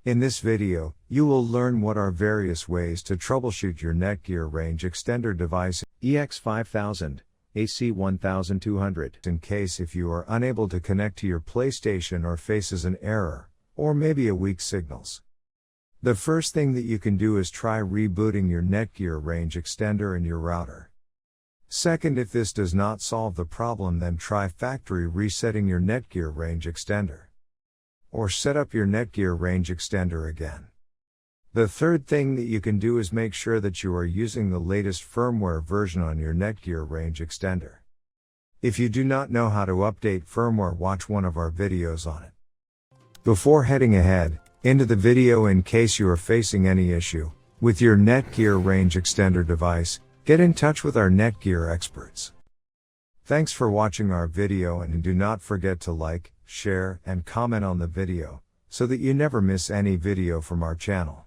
In this video, you will learn what are various ways to troubleshoot your Netgear Range Extender device EX5000, AC1200 in case if you are unable to connect to your PlayStation or faces an error, or maybe a weak signals. The first thing that you can do is try rebooting your Netgear Range Extender and your router. Second, if this does not solve the problem, then try factory resetting your Netgear Range Extender. Or set up your Netgear Range Extender again. The third thing that you can do is make sure that you are using the latest firmware version on your Netgear Range Extender. If you do not know how to update firmware, watch one of our videos on it. Before heading ahead into the video, in case you are facing any issue with your Netgear Range Extender device, get in touch with our Netgear experts. Thanks for watching our video, and do not forget to like, share, and comment on the video, so that you never miss any video from our channel.